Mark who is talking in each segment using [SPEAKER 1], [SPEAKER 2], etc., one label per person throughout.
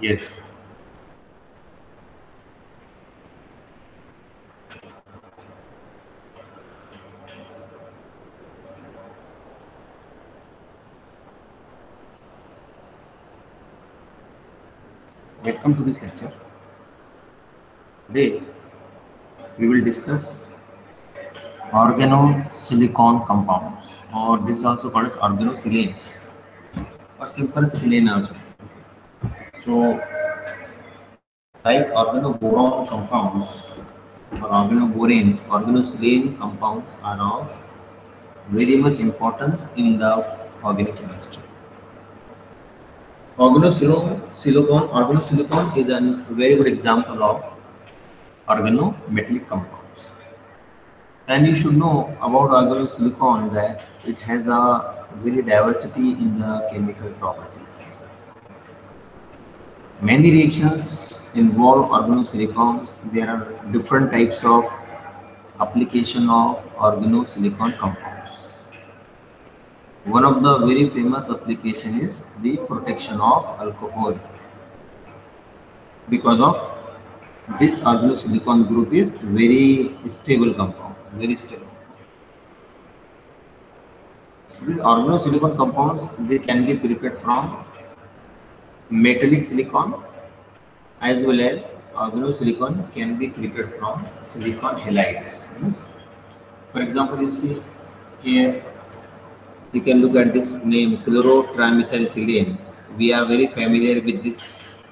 [SPEAKER 1] Yes. Welcome to this lecture. Today we will discuss organosilicon compounds, or this is also called as organosilanes, or simple silane also. So, like organoboron compounds or organoboranes, organosilane compounds are of very much importance in the organic chemistry. Organosilicon is a very good example of organometallic compounds. And you should know about organosilicon that it has a very diversity in the chemical properties. Many reactions involve organosilicons. There are different types of application of organosilicon compounds. One of the very famous application is the protection of alcohol. Because of this organosilicon group is very stable compound, very stable. These organosilicon compounds, they can be prepared from metallic silicon, as well as organosilicon can be prepared from silicon halides. Yes. For example, you see here, you can look at this name chlorotrimethylsilane. We are very familiar with this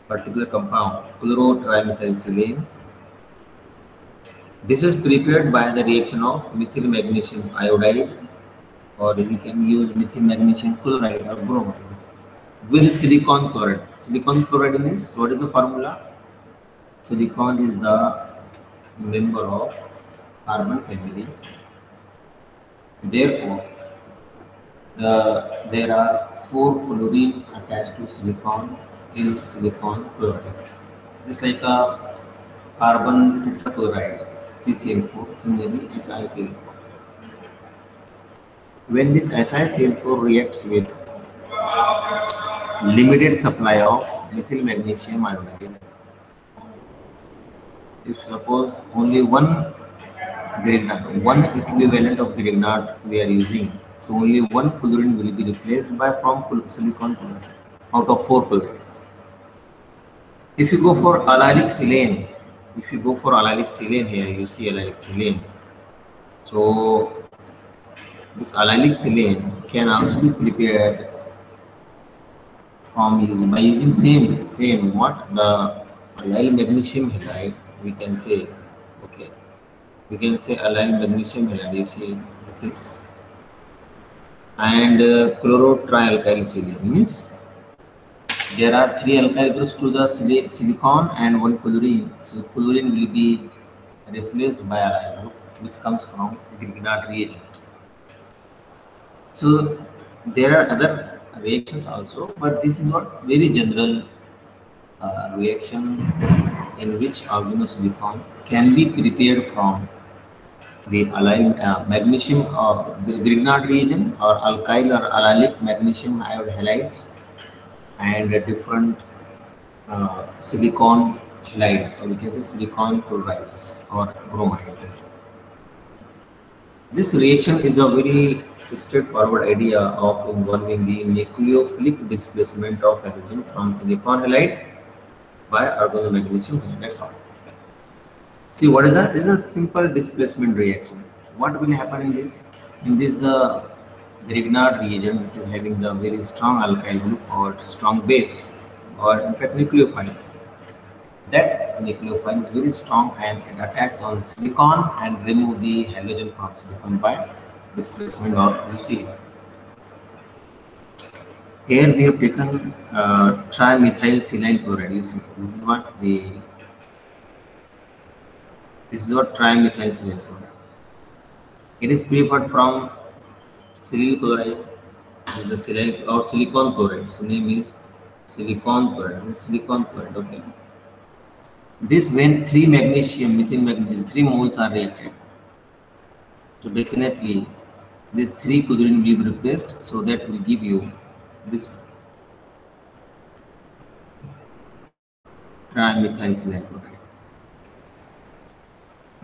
[SPEAKER 1] particular compound, chlorotrimethylsilane. This is prepared by the reaction of methyl magnesium iodide, or we can use methyl magnesium chloride or bromide with silicon chloride. Silicon chloride means, what is the formula? Silicon is the member of carbon family. Therefore, there are 4 chlorine attached to silicon in silicon chloride. Just like a carbon tetrachloride, CCl4, similarly SiCl4. When this SiCl4 reacts with limited supply of methyl magnesium iodide, if suppose only one Grignard, one equivalent of Grignard we are using, so only one chlorine will be replaced by from silicon chloride out of 4 chlorine. If you go for allylic silane, here you see allylic silane. So this allylic silane can also be prepared from by using same what the allyl magnesium halide, we can say, okay, we can say allyl magnesium halide, you see this is, and chlorotrialkyl silane means there are 3 alkyl groups to the silicon and 1 chlorine. So chlorine will be replaced by allyl group which comes from Grignard reagent. So there are other reactions also, but this is not very general reaction in which organosilicon can be prepared from the allyl magnesium or the Grignard reagent or alkyl or allylic magnesium iodide halides and different silicon halides, or we can say silicon chlorides or bromide. This reaction is a very straightforward idea of involving the nucleophilic displacement of halogen from silicon halides by organomagnesium halide. That's all. See, what is that? This is a simple displacement reaction. What will happen in this? In this, the Grignard reagent, which is having the very strong alkyl group or strong base, or in fact nucleophile, that nucleophile is very strong and it attacks on silicon and remove the halogen from silicon by displacement, or you see here we have taken trimethylsilyl chloride. You see this is what trimethylsilyl chloride. It is prepared from silyl chloride, the silyl or silicon chloride. Its name is silicon chloride. This is silicon chloride. Okay. This when 3 magnesium, methyl magnesium, 3 moles are reacted. So definitely this 3 chlorine will be replaced, so that will give you this. trimethyl silyl chloride.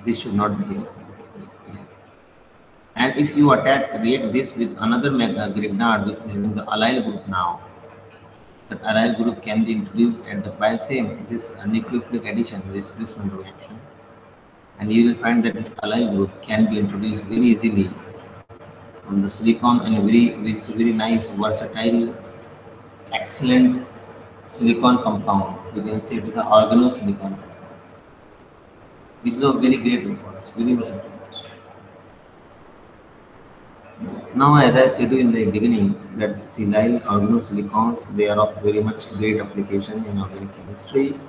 [SPEAKER 1] This should not be here. And if you react this with another Grignard which is having the allyl group now, that allyl group can be introduced at the by same this nucleophilic addition displacement reaction, and you will find that this allyl group can be introduced very easily on the silicon, and very nice, versatile, excellent silicon compound. You can say it is an organosilicon compound, which is of very great importance, very much importance. Now, as I said in the beginning, that silyl organosilicons, they are of very much great application in organic chemistry.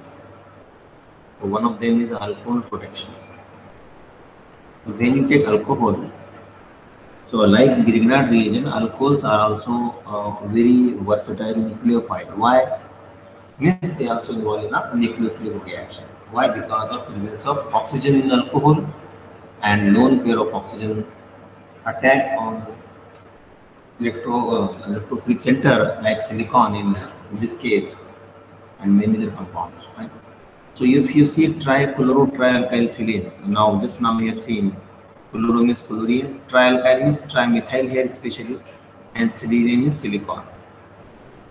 [SPEAKER 1] One of them is alcohol protection. When you take alcohol, so like Grignard reagent, alcohols are also very versatile nucleophile. Why? Means they also involve in a nucleophilic reaction. Why? Because of presence of oxygen in alcohol, and lone pair of oxygen attacks on electrophilic center like silicon in this case, and many other compounds. Right? So if you see trichloro-trialkyl silanes, now just now we have seen chloro means chlorine, trialkyl means trimethyl here especially, and silane means silicon.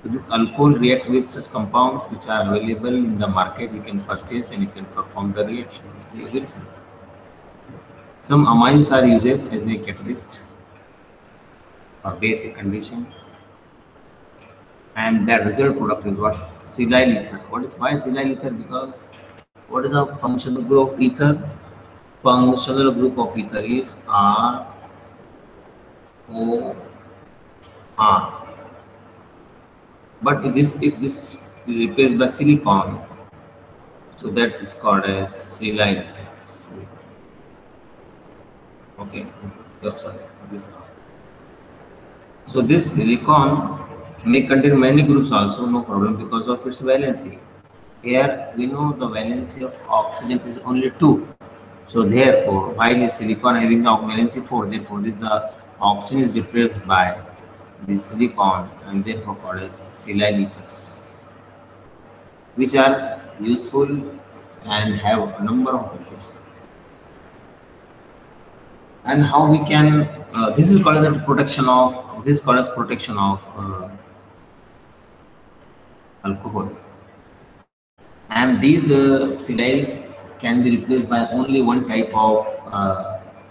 [SPEAKER 1] So this alcohol react with such compounds which are available in the market. You can purchase and you can perform the reaction. It's very simple. Some amines are used as a catalyst or basic condition, and that result product is what? Silyl ether. What is why silyl ether? Because what is the functional group of ether? Functional group of ether is ROR. But if this is replaced by silicon, so that is called as silyl ether. Okay, so this silicon may contain many groups also, no problem, because of its valency. Here we know the valency of oxygen is only 2. So therefore, while the silicon having the valency 4, therefore this oxygen is replaced by the silicon, and therefore called as silyl ethers, which are useful and have a number of applications. And how we can this is called as protection of alcohol, and these silyls can be replaced by only one type of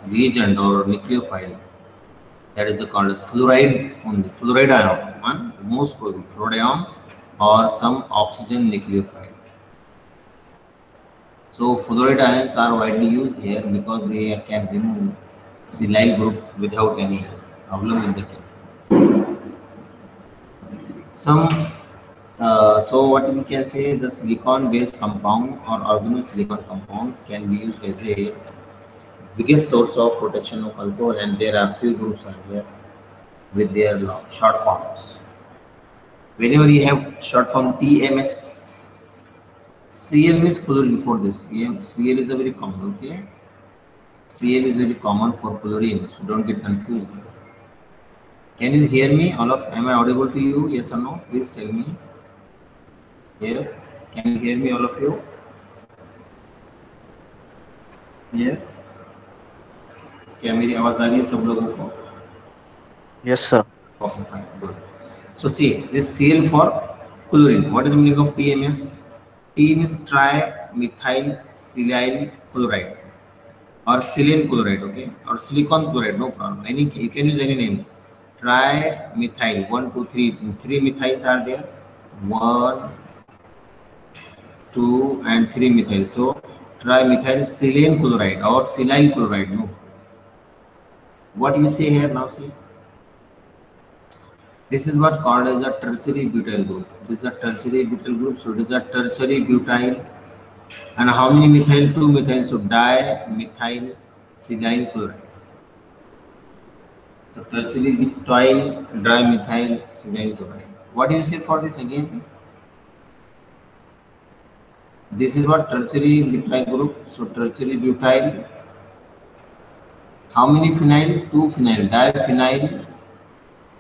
[SPEAKER 1] reagent or nucleophile, that is called as fluoride only, fluoride ion, most probably fluoride ion or some oxygen nucleophile. So fluoride ions are widely used here because they can remove silyl group without any problem in the case. So what we can say, the silicon-based compound or organosilicon compounds can be used as a biggest source of protection of alcohol, and there are few groups are here with their short forms. Whenever you have short form TMS, Cl means chlorine for this. Cl is a very common, okay? Cl is very common for chlorine, so don't get confused. Can you hear me? Am I audible to you? Yes or no? Please tell me. Yes. Can you hear me, all of you? Yes. क्या मेरी आवाज आ रही है सब लोगों को?
[SPEAKER 2] Yes, sir.
[SPEAKER 1] Okay, fine, good. So see, this Cl for chlorine. What is the meaning of TMS? T means trimethyl silyl chloride or silane chloride, okay, or silicon chloride, no problem. You can use any name. Trimethyl, 1, 2, 3. 3 methyls are there. 1, 2, and 3 methyl. So trimethyl silane chloride or silyl chloride, no. What you say here now? See, this is what called as a tertiary butyl group. This is a tertiary butyl group. So it is a tertiary butyl. And how many methyl? 2 methyl. So dimethyl silyl chloride. So tertiary butyl dimethyl silyl chloride. What do you say for this again? This is what tertiary butyl group. So tertiary butyl. How many phenyl? 2 phenyl. Diphenyl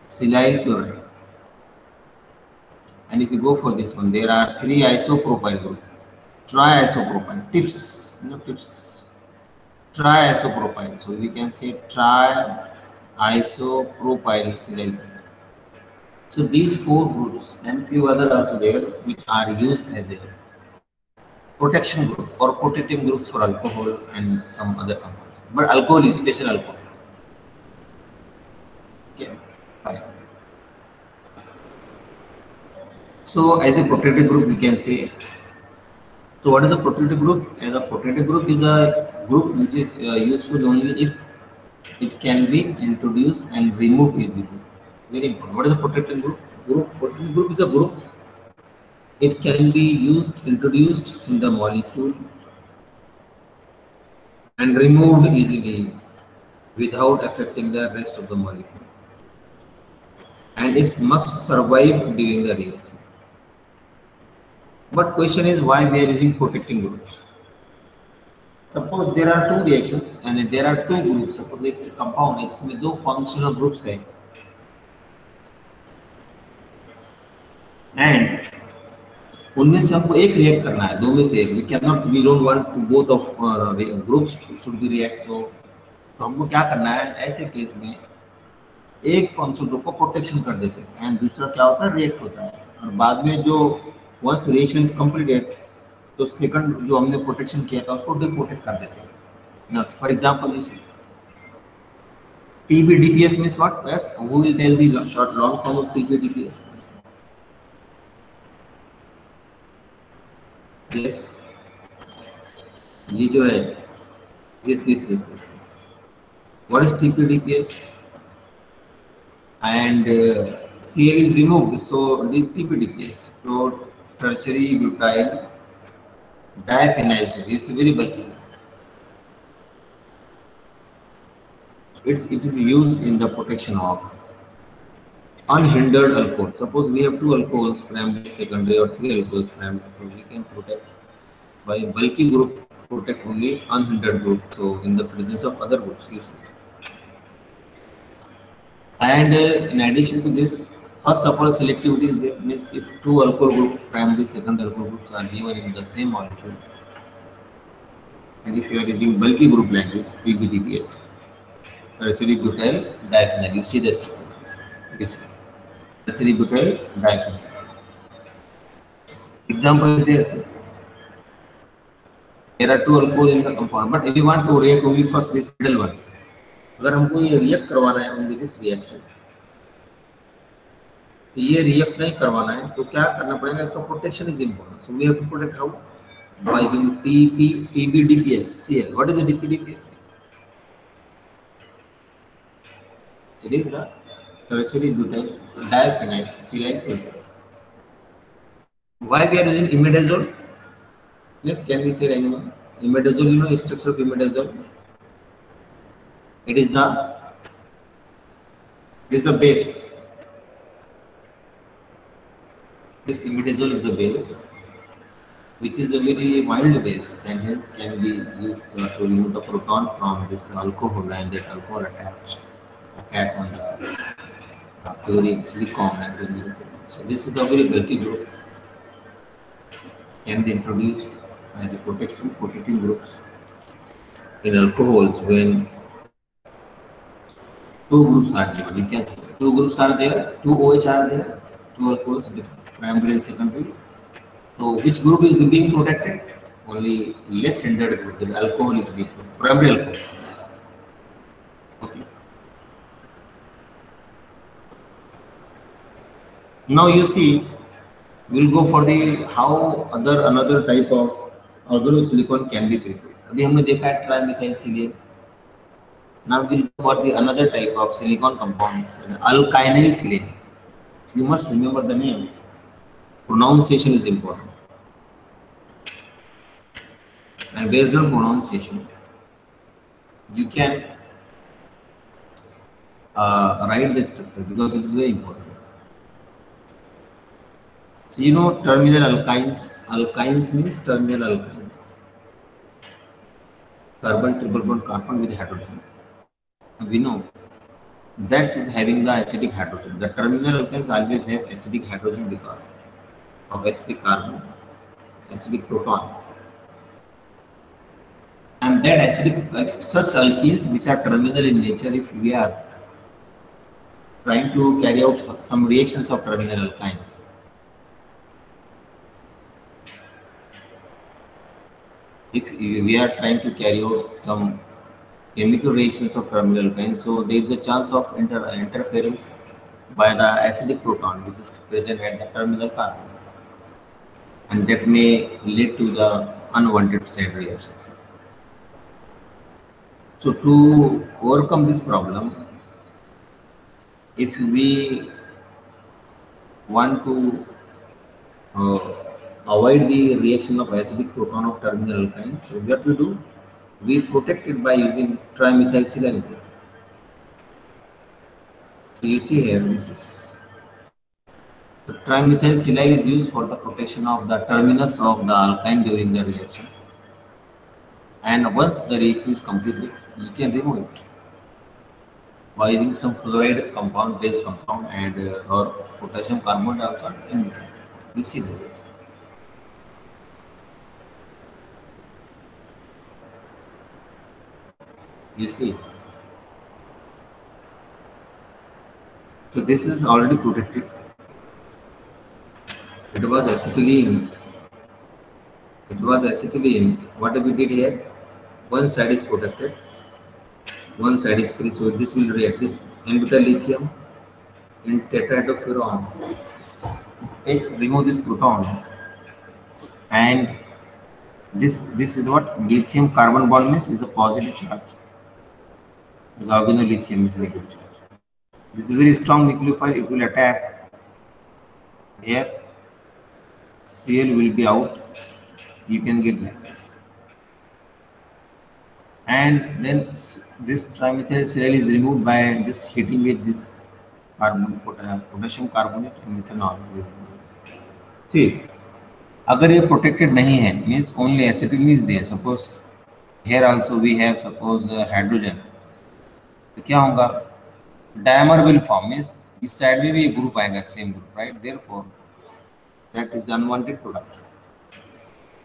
[SPEAKER 1] silyl chloride. And if you go for this one, there are 3 isopropyl group. triisopropyl. Tips, no tips. Triisopropyl. So we can say triisopropyl silyl. So these four groups and few other also there which are used as a protection group or protecting groups for alcohol and some other compounds. But alcohol is special alcohol. Okay, fine. So as a protected group, we can say. So what is a protected group? As a protected group is a group which is useful only if it can be introduced and removed easily. Very important. What is a protected group? Protected group is a group. It can be used, introduced in the molecule and removed easily without affecting the rest of the molecule. And it must survive during the reaction. But question is why we are using protecting groups? Suppose there are two reactions and there are two groups. Suppose एक compound है इसमें दो functional groups है and उनमें से हमको एक react करना है, दो में से एक. We don't want both of groups should be react. So हमको क्या करना है, ऐसे केस में एक फंक्शनल ग्रुप को प्रोटेक्शन कर देते हैं एंड दूसरा क्या होता है, रिएक्ट होता है. और बाद में जो वंस रिएक्शन इज कंप्लीटेड तो सेकंड जो हमने प्रोटेक्शन किया था उसको डिप्रोटेक्ट कर देते हैं. For example you see TBDPS means what? Yes, who will tell the short long form of TBDPS? Yes, ये जो है this. What is TBDPS? And Cl is removed, so the TBDPS, so tertiary butyl diphenyl. It's very bulky. It is used in the protection of unhindered alcohol. Suppose we have two alcohols, primary, secondary, or three alcohols, primary. So we can protect by bulky group, protect only unhindered group. So in the presence of other groups, you see. And in addition to this, first of all, selectivity is there. Means if two alcohol group, primary, secondary alcohol groups are given in the same molecule, and if you are using bulky group like this, TBDPS, tertiary butyl diphenyl, you see the structure. You see, tertiary butyl diphenyl. Example is there. Sir. There are two alcohol in the compound, but if you want to react only first this middle one. अगर हमको ये react करवाना है only this reaction, ये react नहीं करवाना है तो क्या करना पड़ेगा, इसका protection is important. So we have to protect how? By using TBDPS Cl. What is the TBDPS? It is the tertiary butyl diphenyl silyl. Why we are using imidazole? Yes, can we tell anyone? Imidazole, you know structure of imidazole? It is the base. This imidazole is the base, which is a very mild base and hence can be used to remove the proton from this alcohol, and that alcohol attack on the chlorine, silicon, and the. So this is the very bulky group, can be introduced as a protecting groups in alcohols when two groups are given. You can see two groups are there, two OH are there, two alcohols, primary and secondary. So which group is being protected? Only less hindered group. The alcohol is being protected. Primary alcohol. Okay. Now you see, we'll go for the how another type of organosilicon can be prepared. अभी हमने देखा है trimethyl silane. Now we'll go for the another type of silicon compound, alkynyl silane. You must remember the name. Pronunciation is important, and based on pronunciation, you can write the structure because it is very important. So you know terminal alkynes. Alkynes means terminal alkynes. Carbon triple bond carbon with hydrogen. We know that is having the acidic hydrogen. The terminal alkynes always have acidic hydrogen because of acidic carbon, acidic proton. that acidic, such alkenes which are terminal in nature, if we are trying to carry out some reactions of terminal alkyne, if we are trying to carry out some chemical reactions of terminal alkyne, so there is a chance of interference by the acidic proton which is present at the terminal carbon, and that may lead to the unwanted side reactions. So to overcome this problem, if we want to avoid the reaction of acidic proton of terminal alkyne, so what we do, we protect it by using trimethylsilyl. So you see here, this is the trimethylsilyl is used for the protection of the terminus of the alkyne during the reaction, and once the reaction is completed, you can remove it by using some fluoride compound, base compound, and or potassium carbonate also in it. You see there. You see. So this is already protected. It was acetylene. It was acetylene. What we did here? One side is protected, one side is free. So this will react. This n-butyl lithium in tetrahydrofuran remove this proton, and this is what lithium carbon bond means, is a positive charge. This organolithium is negative charge. This is very strong nucleophile. It will attack here. Cl will be out. You can get like this. And then this trimethylsilyl is removed by just heating with this potassium carbonate and methanol. ठीक, अगर ये protected नहीं है, means only acetylene is there. Suppose here also we have suppose hydrogen, तो क्या होगा? Dimer will form, means इस side में भी एक group आएगा, same group, right? Therefore, that is the unwanted product.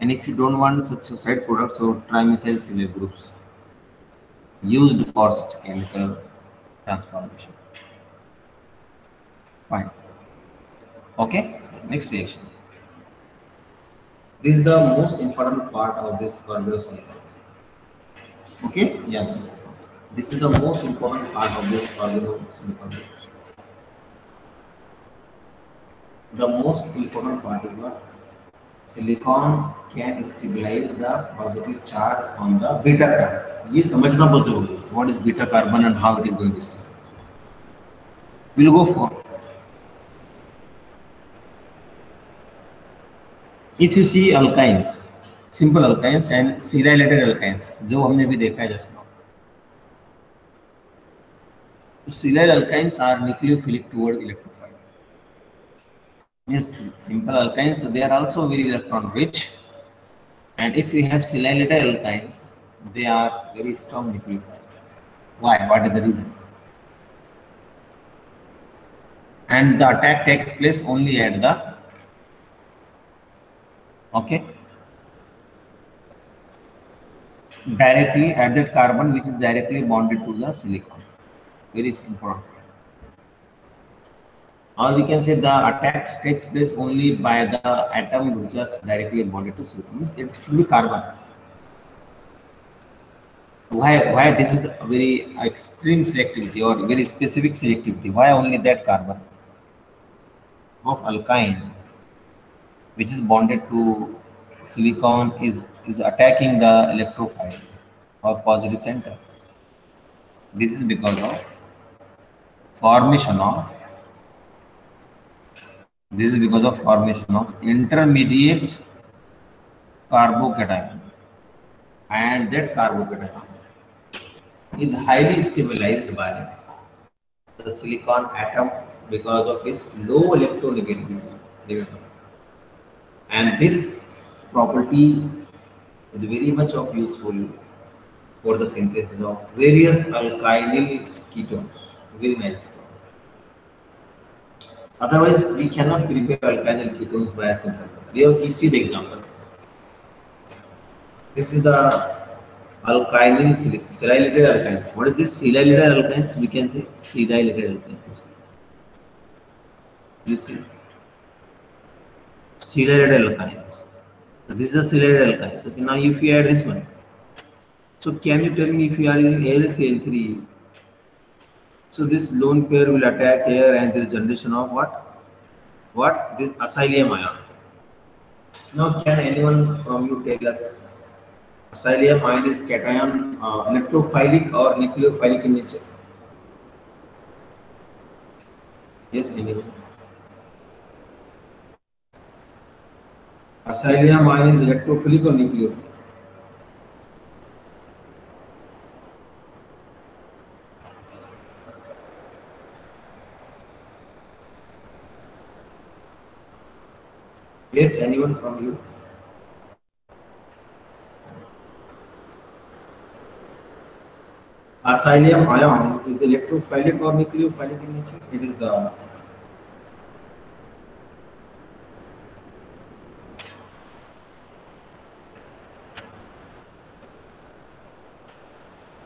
[SPEAKER 1] And if you don't want such a side product, so trimethylsilyl groups used for such chemical transformation. Fine. Okay. Next reaction. This is the most important part of this organosilicon. Okay. Yeah. This is the most important part of this organosilicon reaction. The most important part is what? Silicon can stabilize the positive charge on the beta carbon. ये समझना बहुत जरूरी है. What is beta carbon and how it is going to stabilize? We'll go for. If you see alkynes, simple alkynes and seriated alkynes, जो हमने भी देखा है just now. Serial alkynes are nucleophilic toward electrophile. Yes, simple alkynes, they are also very electron rich, and if we have silylated alkynes, they are very strong nucleophile. Why? What is the reason? And the attack takes place only at the directly at that carbon which is directly bonded to the silicon. Very important. Or we can say the attack takes place only by the atom which is directly bonded to silicon. It should be carbon. Why this is a very extreme selectivity or very specific selectivity? Why only that carbon of alkyne which is bonded to silicon is attacking the electrophile or positive center? This is because of formation of intermediate carbocation, and that carbocation is highly stabilized by the silicon atom because of its low electronegativity, and this property is very much of useful for the synthesis of various alkynyl ketones. Very nice. Otherwise, we cannot prepare alkynyl ketones by a simple. You see the example. This is the alkynyl silylated alkynes. What is this silylated alkynes? We can say silylated alkynes. You see, silylated alkynes. So this is the silylated alkynes. Okay, now if you add this one, so can you tell me if you are using AlCl3? So this lone pair will attack here, and there is generation of what? What? This acylium ion. Now, can anyone from you tell us acylium ion is cation electrophilic or nucleophilic in nature? Yes, anyone? Acylium ion is electrophilic or nucleophilic? Yes, anyone from you? Acylium ion is electrophilic or nucleophilic in nature? It is the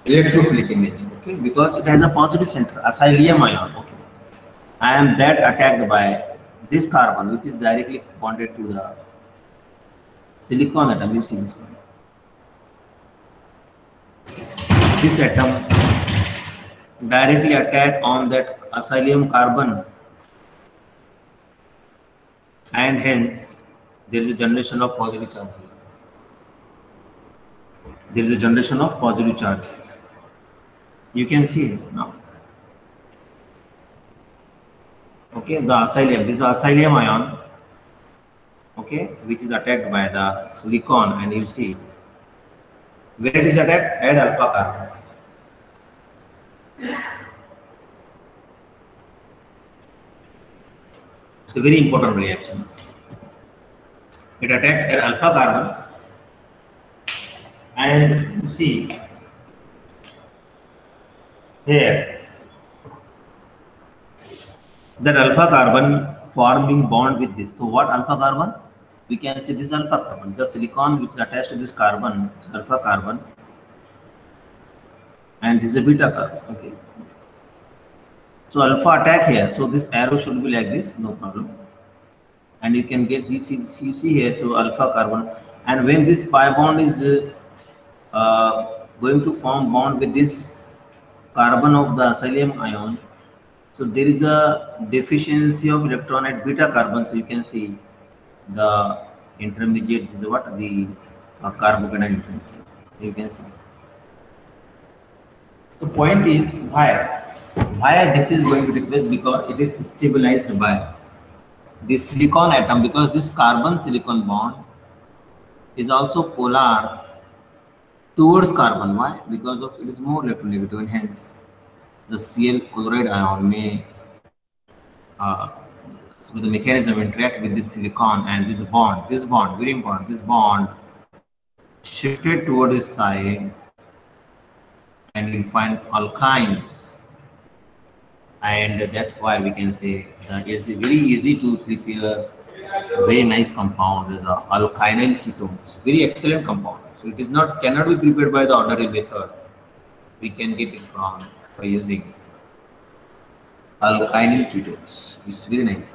[SPEAKER 1] electrophilic in nature, okay, because it has a positive center, acylium ion, okay, and that attacked by this carbon, which is directly bonded to the silicon atom. You see this one. This atom directly attack on that acylium carbon, and hence there is a generation of positive charge. There is a generation of positive charge. You can see it now. Okay, the acylium, this is the acylium ion, okay, which is attacked by the silicon, and you see where it is attacked at alpha carbon. It's a very important reaction. It attacks at alpha carbon, and you see here that alpha carbon forming bond with this. So what alpha carbon? We can say this alpha carbon. The silicon which is attached to this carbon is alpha carbon, and this is a beta carbon. Okay. So alpha attack here. So this arrow should be like this, no problem. And you can get you see here. So alpha carbon, and when this pi bond is going to form bond with this carbon of the acylium ion, so there is a deficiency of electron at beta carbon. So you can see the intermediate is what the carbon intermediate. You can see. The point is why this is going to replace, because it is stabilized by this silicon atom, because this carbon silicon bond is also polar towards carbon. Why? Because of it is more electronegative, and hence the Cl chloride ion may through the mechanism interact with this silicon, and this bond very important, this bond shifted toward this side, and you find alkynes, and that's why we can say that it's very easy to prepare a very nice compound. There's alkynyl ketones, very excellent compound. So it is cannot be prepared by the ordinary method. We can get it from by using alkynyl ketones. It's very nice.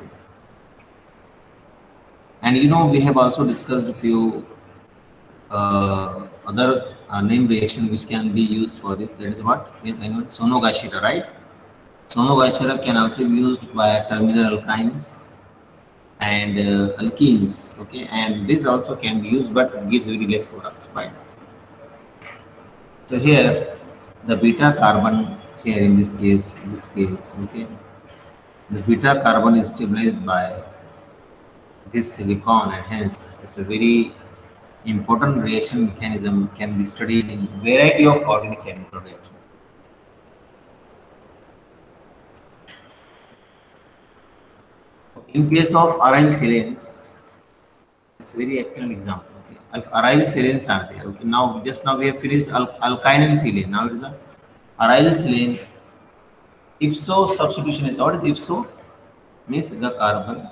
[SPEAKER 1] And you know, we have also discussed a few other name reaction which can be used for this. That is what? Sonogashira, right? Sonogashira can also be used by terminal alkynes and alkenes. Okay, and this also can be used, but gives very less product, right? So here the beta carbon here in this case, okay, the beta carbon is stabilized by this silicon, and hence it's a very important reaction mechanism, can be studied in variety of organic chemical reactions. In case of aryl silanes, it's a very excellent example. Okay, if aryl silanes are there, okay, now just now we have finished alkynyl silane. Now it is a aryl silane. Ipso substitution is what is ipso? Means the carbon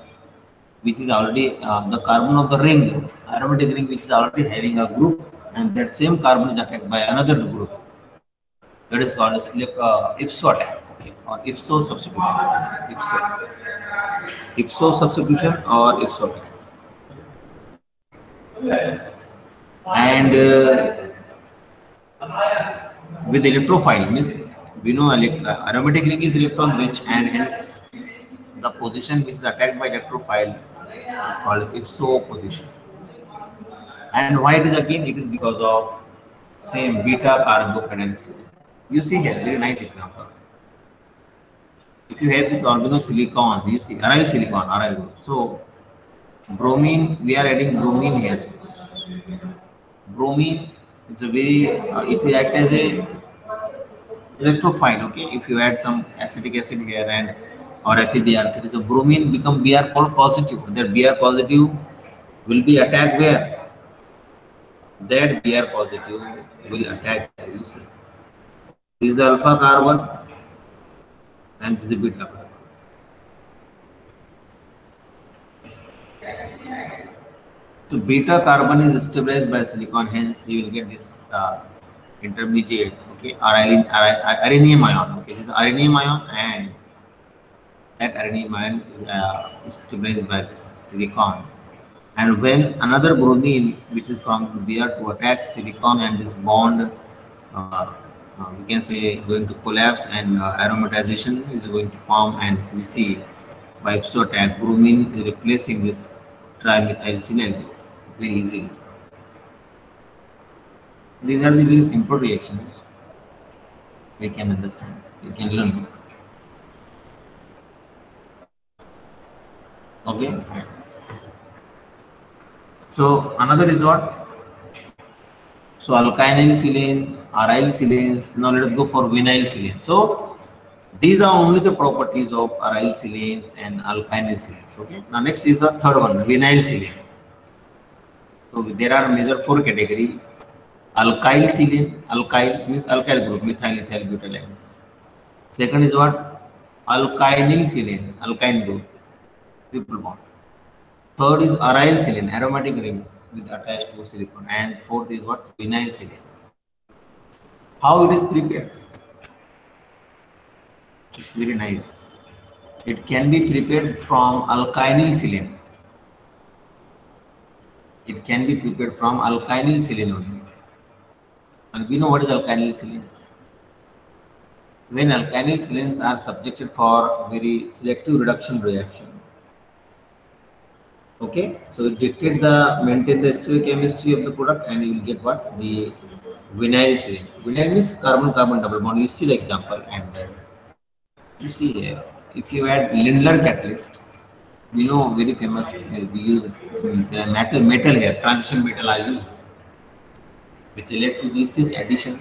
[SPEAKER 1] which is already the carbon of the ring, aromatic ring, which is already having a group and that same carbon is attacked by another group. That is called as ipso attack, okay, or ipso substitution. Ipso substitution or ipso attack. And with electrophile means we know aromatic ring is electron rich, and hence the position which is attacked by electrophile is called as ipso position. And why it is again? It is because of same beta carbophenol. You see here, very nice example. If you have this organosilicon, you see aryl silicon, aryl group. So bromine, we are adding bromine here. Bromine is a very, it will act as a electrophile. Okay, if you add some acetic acid here and or FeBr3, so bromine become Br positive. That Br positive will be attacked where? That Br positive will attack here. You see, this is the alpha carbon and this is beta carbon. So beta carbon is stabilized by silicon, hence you will get this intermediate, okay, rhenium ion. Okay, this is rhenium ion, and that rhenium ion is stabilized by this silicon. And when another bromine, which is from this Br2, attacks silicon, and this bond, we can say, going to collapse, and aromatization is going to form, and so we see by ipso attack bromine is replacing this trimethylsilyl very easily. These are the very simple reactions we can understand, we can learn. Okay. So another is what? So alkynyl silane, aryl silanes. Now let us go for vinyl silane. So these are only the properties of aryl silanes and alkynyl silanes. Okay. Now next is the third one, vinyl silane. So there are major four categories. Alkyl silane, alkyl means alkyl group, methyl, ethyl, butyl amines. Second is what? Alkynyl silane, alkyne group, triple bond. Third is aryl silane, aromatic rings with attached to silicon. And fourth is what? Vinyl silane. How it is prepared? It's very nice. It can be prepared from alkynyl silane. It can be prepared from alkynyl silane only. And we know what is alkynyl silane. When alkynyl silanes are subjected for very selective reduction reaction, okay, so it dictates maintain the stereochemistry of the product, and you will get what? The vinyl silane. Vinyl means carbon-carbon double bond. You see the example, and you see here, if you add Lindlar catalyst, we know very famous, we use the metal here, transition metal are used, which led to the cis addition,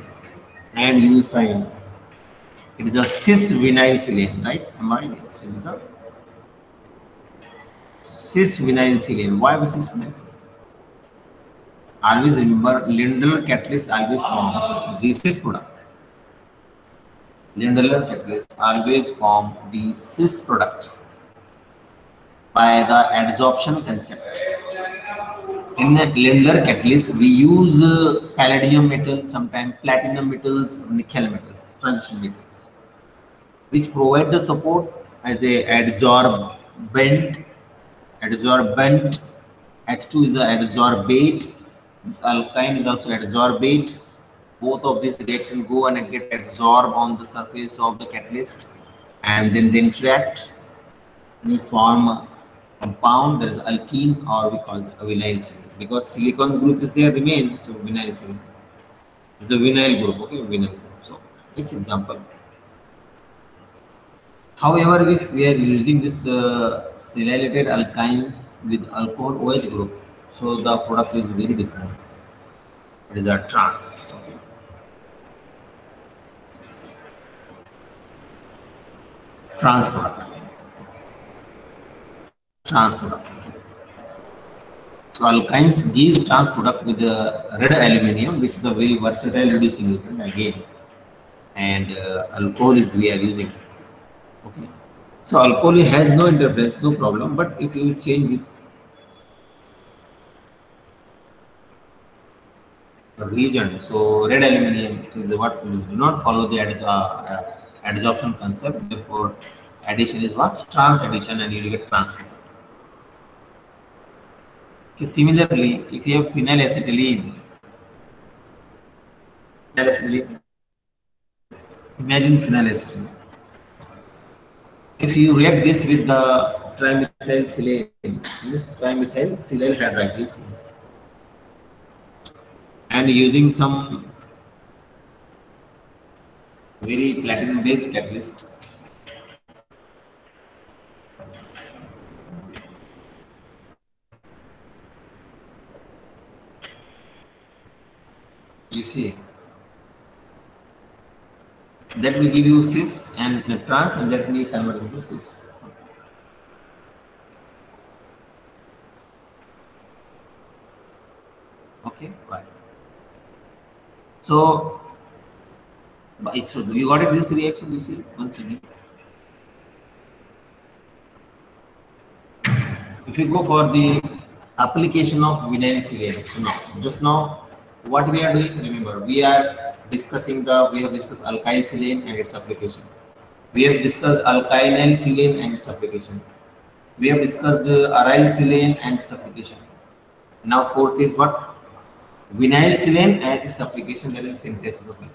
[SPEAKER 1] and you will find it is a cis vinyl silane, right? Am I right? Yes, it is a cis vinyl silane. Why was cis vinyl silane? Always remember, Lindlar catalyst always form the cis product. Lindlar catalyst always form the cis products by the adsorption concept. In the Lindlar catalyst, we use palladium metal, sometimes platinum metals, nickel metals, transition metals, which provide the support as a adsorbent. H2 is a adsorbate. This alkyne is also adsorbate. Both of these reactants go and get adsorbed on the surface of the catalyst, and then they interact. We form a compound that is alkene, or we call it a vinyl silane. Because silicon group is there remain, so vinyl silane. It's a vinyl group, okay, vinyl group. So next example. However, if we are using this silylated alkynes with alcohol OH group, so the product is very different. It is a trans. Okay. Trans product. Trans product. So alkynes gives trans product with the red aluminium, which is a very versatile reducing agent again, and alcohol is we are using. Okay, so alcohol has no interference, no problem. But if you change this, region. So red aluminum is what is do not follow the adsorption concept. Therefore, addition is what trans addition, and you will get transfer. Okay, similarly, if you have phenylacetylene, imagine phenylacetylene. If you react this with the trimethylsilane, this trimethylsilyl hydride, you see, and using some very platinum-based catalyst, you see, that will give you cis and trans, and that will convert into cis. Okay, right. So you got it. This reaction, you see, once again. If you go for the application of vinylsilane, so now, just now, what we are doing? Remember, we have discussed alkyl silane and its application. We have discussed alkyl silane and its application. We have discussed aryl silane and its application. Now, fourth is what? Vinyl silane and its application. That is synthesis of it.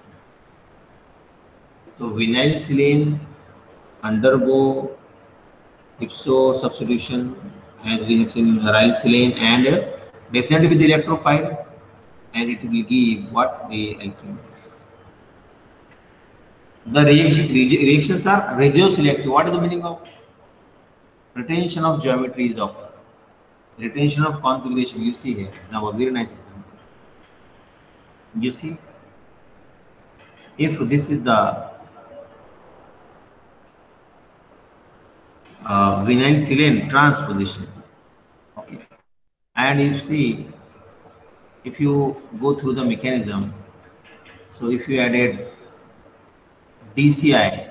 [SPEAKER 1] So vinyl silane undergo ipso substitution, as we have seen in aryl silane, and definitely with the electrophile, and it will give what the alkenes. The reactions are regioselective. What is the meaning of retention of geometry is occur? Retention of configuration. You see here, example, very nice example. You see, if this is the vinyl silane transposition, okay, and you see, if you go through the mechanism, so if you added DCI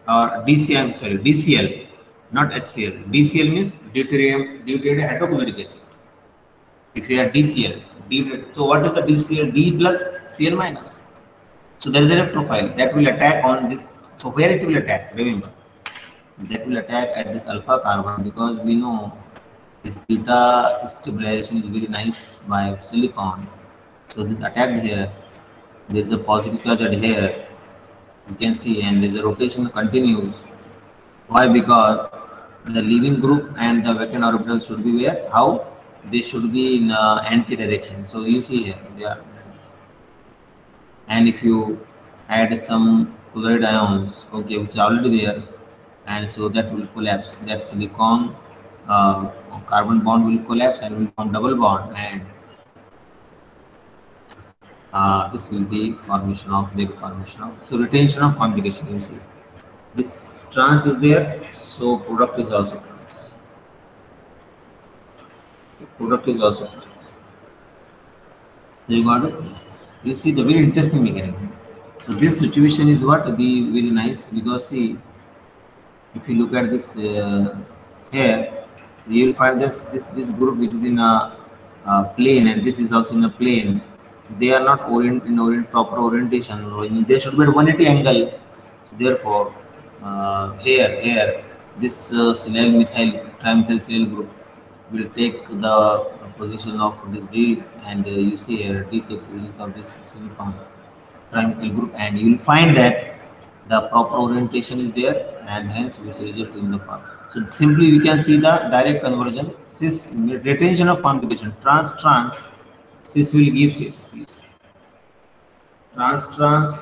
[SPEAKER 1] or DCI, sorry, DCl, not HCl. DCl means deuterated hydrochloric acid. If you add DCl, so what is the DCl? D plus Cl minus. So there is an electrophile that will attack on this. So where it will attack? Remember, that will attack at this alpha carbon, because we know this beta stabilization is very nice by silicon. So this attacked here. There is a positive charge at here. You can see, and there's a rotation continues. Why? Because the leaving group and the vacant orbital should be where? How? They should be in anti-direction. So you see here they are. And if you add some chloride ions, okay, which are already there, and so that will collapse. That silicon carbon bond will collapse and will form double bond, and this will be formation of so retention of configuration. You see, this trans is there, so product is also trans. Product is also trans. You got it? You see the very interesting mechanism. So this situation is what the very nice, because see, if you look at this here, you will find this group which is in a plane, and this is also in a plane. They are not in proper orientation. They should be at 180 angle. Therefore, here this silyl methyl trimethylsilyl group will take the position of this D, and you see here D takes the length of this silicon trimethyl group, and you will find that the proper orientation is there, and hence which result in the form. So simply we can see the direct conversion. Cis retention of configuration, trans cis will give cis. Trans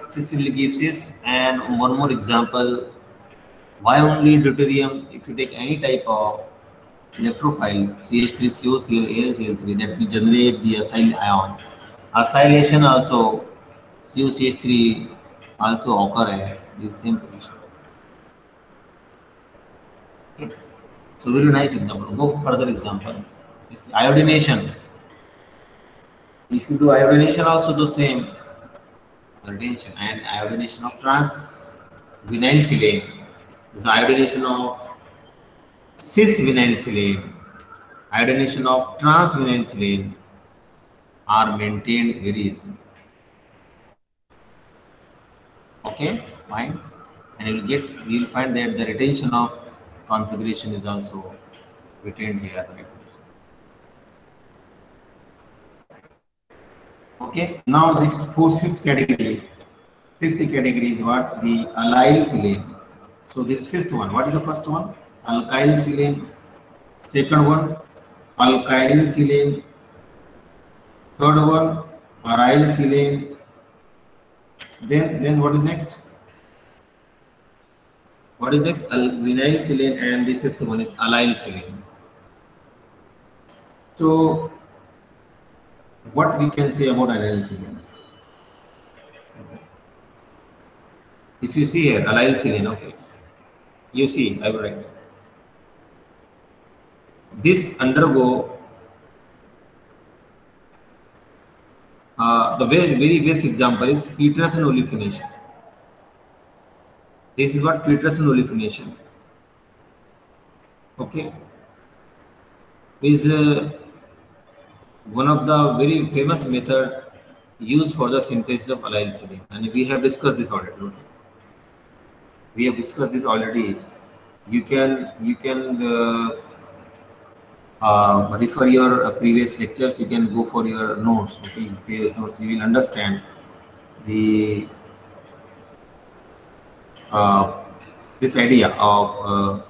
[SPEAKER 1] cis will give cis. And one more example. Why only deuterium? If you take any type of electrophile, CH3CO, AlCl3, that will generate the acyl ion. Acylation also, COCH3 also occur at the same position. Okay. So very nice example. Go for further example. Iodination. If you do iodination, also the same retention, and iodination of trans vinyl silane. This is iodination of cis vinyl silane, iodination of trans vinyl silane are maintained very easily. Okay, fine. And you will find that the retention of configuration is also retained here. Okay, now next fifth category. Fifth category is what? The allyl silane. So this fifth one. What is the first one? Alkyl silane. Second one, alkyl silane. Third one, aryl silane. Then what is next? What is next? Vinyl silane, and the fifth one is allyl silane. So what we can say about allyl silane? If you see here, allyl silane, okay. You see, I will write. This undergo the very best example is Peterson olefination. This is what Peterson olefination. Okay, is one of the very famous method used for the synthesis of allyl silane, and we have discussed this already. Okay? We have discussed this already. You can refer your previous lectures. You can go for your notes. Okay, previous notes. You will understand the this idea of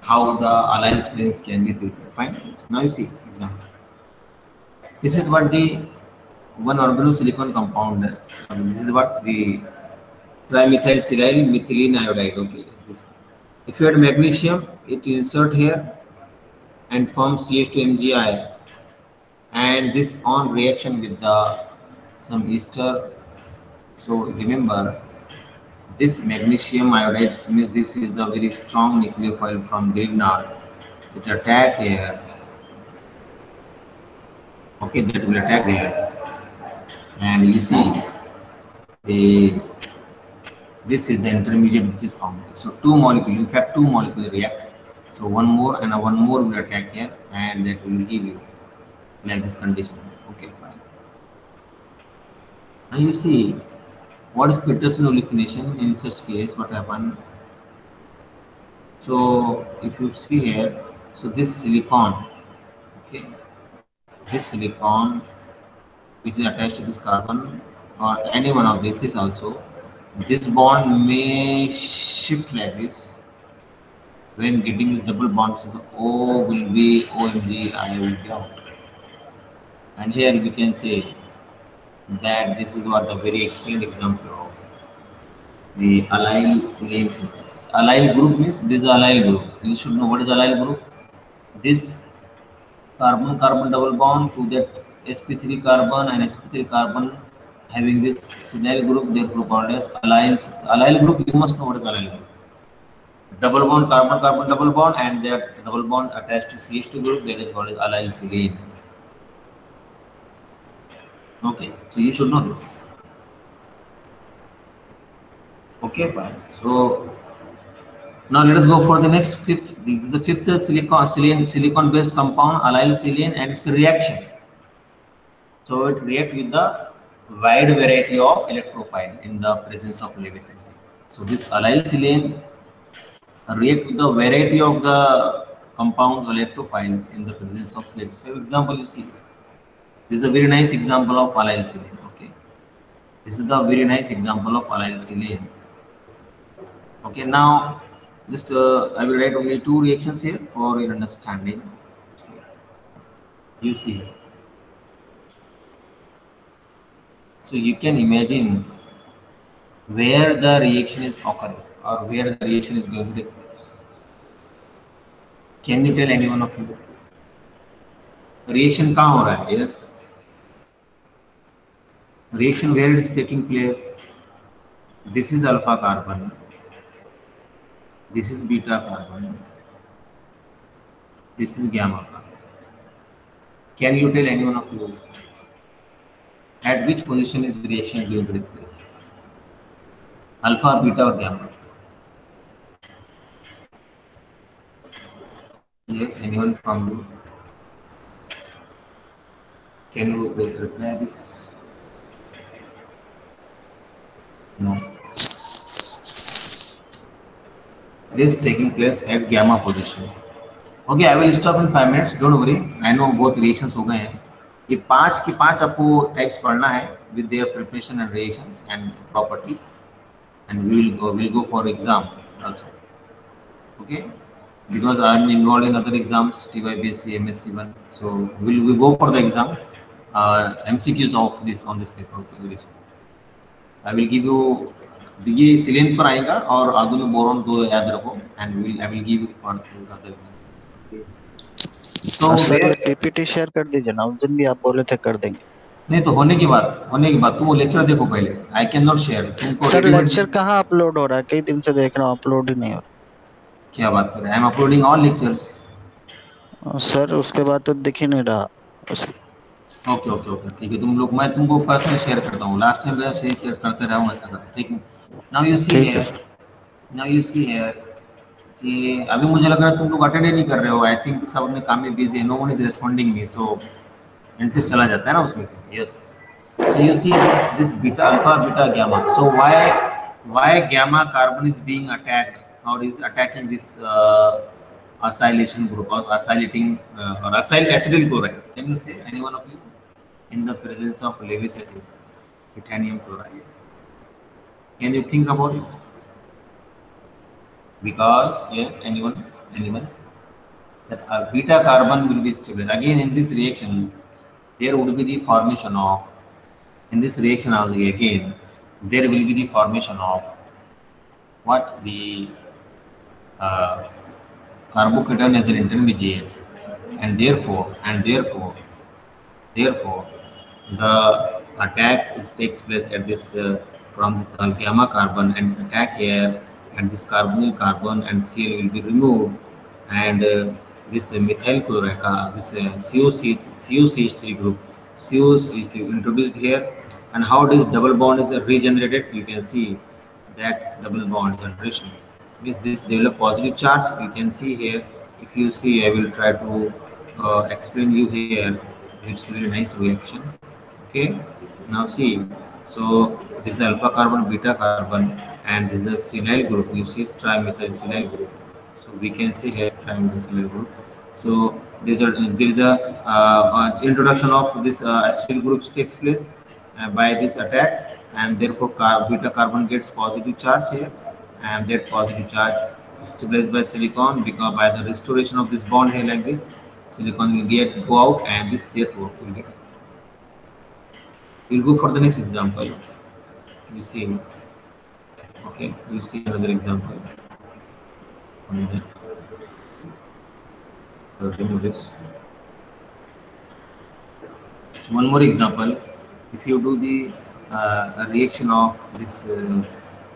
[SPEAKER 1] how the allyl silanes can be prepared. Fine. So now you see example. This is what the one organosilicon compound is. This is what the trimethylsilyl methylene iodide. Okay. If you add magnesium, it insert here and forms CH2MgI, and this on reaction with the some ester. So remember, this magnesium iodide means this is the very strong nucleophile from Grignard. It attack here. Okay, that will attack here, and you see this is the intermediate which is formed. So two molecules, in fact, two molecules react. So one more and one more will attack here, and that will give you like this condition. Okay, fine. And you see what is Peterson olefination in such case? What happened? So if you see here, so this silicon, okay, this silicon which is attached to this carbon or any one of this also, this bond may shift like this. When getting this double bond, says O will be OMG, I will be out. And here we can say that this is what the very excellent example of the allyl silane synthesis. Allyl group means this is allyl group. You should know what is allyl group. This carbon-carbon double bond to that sp3 carbon and sp3 carbon having this silyl group, therefore called as allyl. Allyl group, you must know what is allyl group. Double bond, carbon-carbon double bond, and that double bond attached to CH2 group, that is called as allyl silane. Okay, so you should know this. Okay, fine. So now let us go for the next fifth. This is the fifth silicon-based compound, allyl silane, and its reaction. So it reacts with the wide variety of electrophile in the presence of Lewis acid. So this allyl silane react with the variety of the compound electrophiles in the presence of Lewis. For example, you see this is a very nice example of allyl silane. Okay, this is the very nice example of allyl silane. Okay, now just I will write only two reactions here for your understanding. You see, so you can imagine where the reaction is occurring or where the reaction is going to take place. Can you tell anyone of you? Reaction कहाँ हो रहा है? Yes. Reaction where it is taking place. This is alpha carbon. This is beta carbon. This is gamma carbon. Can you tell anyone of you at which position is the reaction going to take place? Alpha, beta, or gamma? Yes, anyone from you? Can you reply this? No. It is taking place at gamma position. Okay, I will stop in 5 minutes. Don't worry. I know both reactions हो गए हैं. ये 5 की 5 आपको types पढ़ना है with their preparation and reactions and properties, and we'll go for exam also. Okay, because I am involved in other exams, TYBSc, MSc1. So we'll go for the exam. MCQs of this on this paper. Okay, very soon. I will give you. ये silent पर आएगा और आर्गोनो boron दो याद रखो, and I will give you for other exam. तो
[SPEAKER 2] sir ये PPT share कर दीजिए ना, उस दिन भी आप बोले थे कर देंगे.
[SPEAKER 1] नहीं तो होने के बाद तुम वो लेक्चर देखो पहले. आई कैन नॉट शेयर तुमको.
[SPEAKER 2] सर लेक्चर कहाँ अपलोड हो रहा है? कई दिन से देख रहा हूँ अपलोड ही नहीं हो रहा.
[SPEAKER 1] क्या बात कर रहे हैं? I am uploading all lectures.
[SPEAKER 2] Sir उसके बाद तो दिख ही नहीं रहा.
[SPEAKER 1] ओके ओके ओके ठीक है. तुम लोग, मैं तुमको पर्सनली शेयर करता हूँ. लास्ट टाइम मैं शेयर करते रहा हूँ, ऐसा कर. ठीक है. नाउ यू सी हियर कि अभी मुझे लग रहा है तुम लोग अटेंड ही नहीं कर रहे हो. आई थिंक सब अपने काम में बिजी है. No one is responding me. So interest चला जाता है ना उसमें. Yes. So you see this beta, alpha, beta, gamma. So why gamma carbon is being attacked or is attacking this acylation group or acylating or acetyl chloride? Can you say any one of you in the presence of Lewis acid, titanium chloride? Can you think about it? Because yes, anyone that beta carbon will be stable. Again in this reaction, there would be the formation of. In this reaction again, there will be the formation of what the carbocation as an intermediate, and therefore the attack takes place at this from this gamma carbon, and attack here, and this carbonyl carbon and Cl will be removed, and this methyl chloride, this COCH3 group, COCH3 introduced here. And how this double bond is regenerated? You can see that double bond generation. With this develop positive charge. You can see here. If you see, I will try to explain you here. It's a very nice reaction. Okay. Now see. So this is alpha carbon, beta carbon, and this is a silyl group. You see trimethyl silyl group. So we can see here trimethyl silyl group. So there is a introduction of this acetyl groups takes place by this attack, and therefore beta carbon gets positive charge here, and that positive charge is stabilized by silicon, because by the restoration of this bond here like this, silicon will go out, and this therefore will get. We'll go for the next example. You see, okay, you see another example. Remove this. One more example. If you do the reaction of this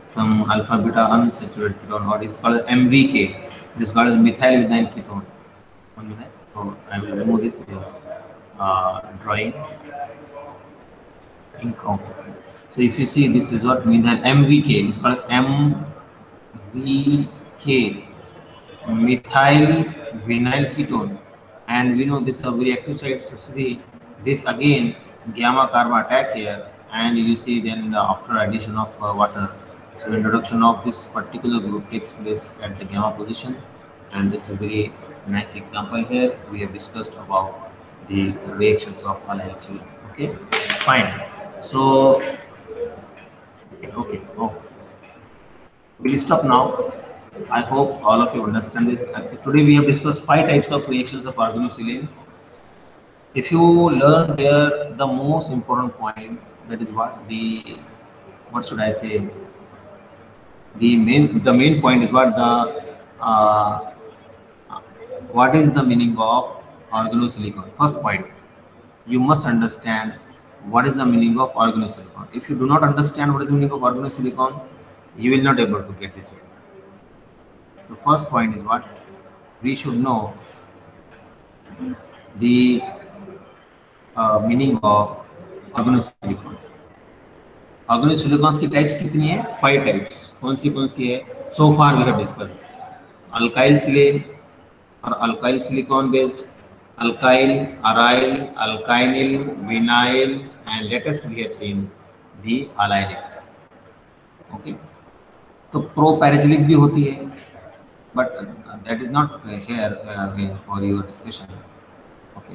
[SPEAKER 1] some alpha beta unsaturated ketone, or it's called MVK, this is called as methyl vinyl ketone. So I will remove this drawing. So if you see, this is what methyl MVK is called MVK, methyl vinyl ketone, and we know this is a very active site. So see this again. Gamma carbon attack here, and you see then after addition of water, so introduction of this particular group takes place at the gamma position, and this is a very nice example here. We have discussed about the reactions of allyl silicon. Okay, fine. So okay, we'll stop now. I hope all of you understand this. Today we have discussed 5 types of reactions of organosilanes. If you learn there the most important point, that is what should I say? The main point is what is the meaning of organosilicon. First point, you must understand what is the meaning of organosilicon. If you do not understand what is the meaning of organosilicon, you will not able to get this. The first point is what we should know the meaning of organosilicon. Organosilicons की types कितनी है? 5 types. कौन सी है? So far we have discussed alkyl silane or alkyl silicon based, alkyl, aryl, alkynyl, vinyl, and latest we have seen the allylic. Okay, तो pro पैराजिलिक भी होती है, but that is not here for your discussion. Okay,